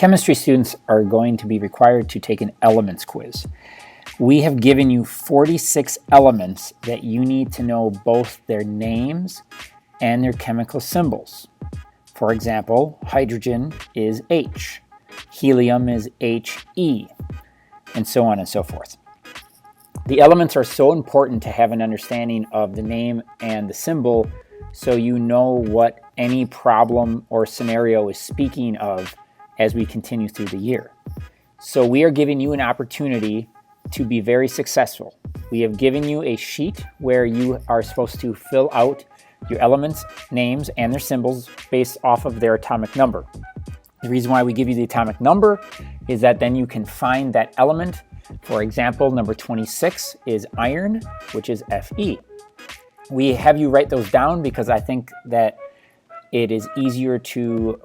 Chemistry students are going to be required to take an elements quiz. We have given you 46 elements that you need to know both their names and their chemical symbols. For example, hydrogen is H, helium is He, and so on and so forth. The elements are so important to have an understanding of the name and the symbol so you know what any problem or scenario is speaking of as we continue through the year. So we are giving you an opportunity to be very successful. We have given you a sheet where you are supposed to fill out your elements, names, and their symbols based off of their atomic number. The reason why we give you the atomic number is that then you can find that element. For example, number 26 is iron, which is Fe. We have you write those down because I think that it is easier to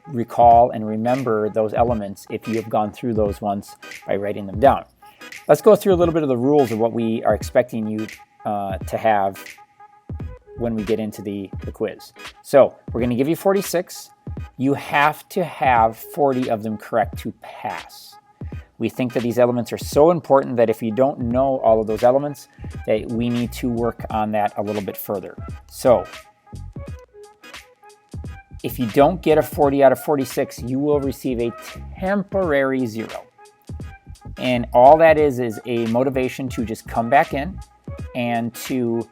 recall and remember those elements if you have gone through those once by writing them down. Let's go through a little bit of the rules of what we are expecting you to have when we get into the quiz. So we're going to give you 46. You have to have 40 of them correct to pass. We think that these elements are so important that if you don't know all of those elements, that we need to work on that a little bit further. So if you don't get a 40 out of 46, you will receive a temporary 0. And all that is a motivation to just come back in and to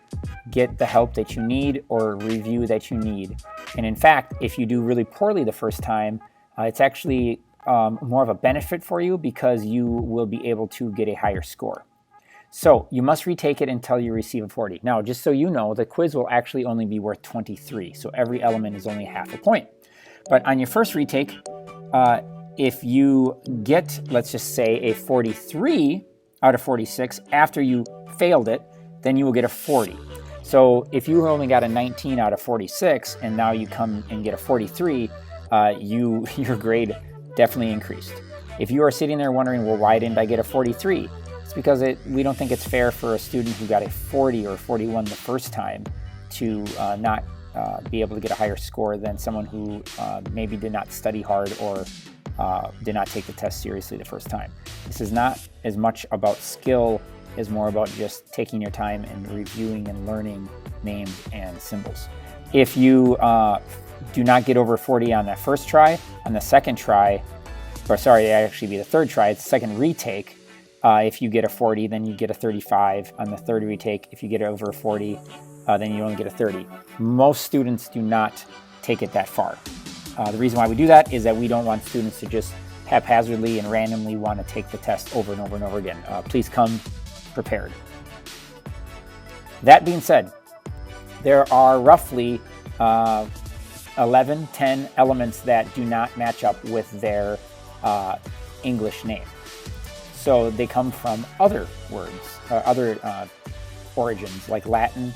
get the help that you need or review that you need. And in fact, if you do really poorly the first time, it's actually more of a benefit for you because you will be able to get a higher score. So you must retake it until you receive a 40. Now, just so you know, the quiz will actually only be worth 23. So every element is only half a point. But on your first retake, if you get, let's just say, a 43 out of 46 after you failed it, then you will get a 40. So if you only got a 19 out of 46 and now you come and get a 43, your grade definitely increased. If you are sitting there wondering, well, why didn't I get a 43? It's because we don't think it's fair for a student who got a 40 or 41 the first time to not be able to get a higher score than someone who maybe did not study hard or did not take the test seriously the first time. This is not as much about skill as more about just taking your time and reviewing and learning names and symbols. If you do not get over 40 on that first try, on the second try, or sorry, it actually be the third try, it's the second retake. If you get a 40, then you get a 35. On the third retake, if you get over 40, then you only get a 30. Most students do not take it that far. The reason why we do that is that we don't want students to just haphazardly and randomly want to take the test over and over and over again. Please come prepared. That being said, there are roughly 10 elements that do not match up with their English name. So they come from other words, other origins like Latin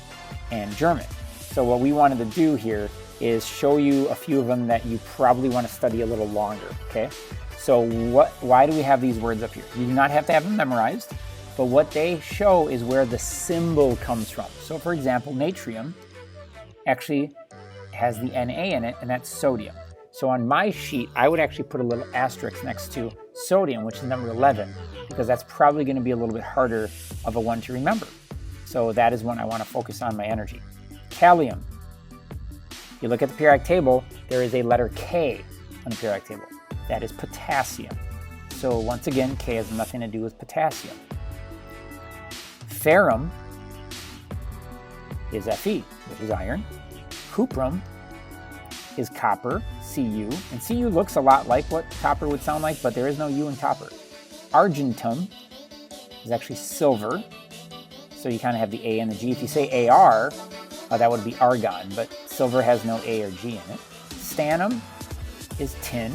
and German. So what we wanted to do here is show you a few of them that you probably want to study a little longer, okay? So why do we have these words up here? You do not have to have them memorized, but what they show is where the symbol comes from. So for example, natrium actually has the Na in it, and that's sodium. So on my sheet, I would actually put a little asterisk next to sodium, which is number 11, because that's probably going to be a little bit harder of a one to remember. So that is when I want to focus on my energy. Kalium. If you look at the periodic table, there is a letter K on the periodic table. That is potassium. So once again, K has nothing to do with potassium. Ferrum is Fe, which is iron. Cuprum is copper, Cu, and Cu looks a lot like what copper would sound like, but there is no U in copper. Argentum is actually silver, so you kind of have the A and the G. If you say Ar, that would be argon, but silver has no A or G in it. Stannum is tin,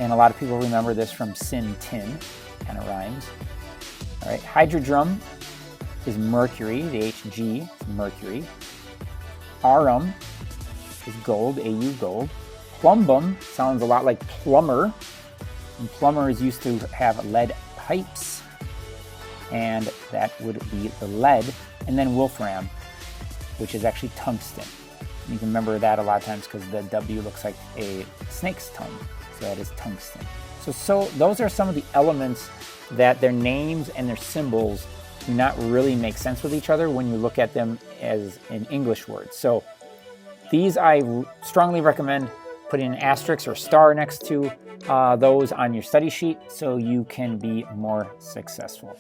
and a lot of people remember this from sin tin, kind of rhymes. All right, hydrodrum is mercury, the Hg is mercury. Aurum is gold, Au gold. Plumbum sounds a lot like plumber, and plumbers used to have lead pipes, and that would be the lead. And then wolfram, which is actually tungsten. You can remember that a lot of times because the W looks like a snake's tongue. So that is tungsten. So those are some of the elements that their names and their symbols do not really make sense with each other when you look at them as an English word. So these I strongly recommend putting an asterisk or star next to those on your study sheet so you can be more successful.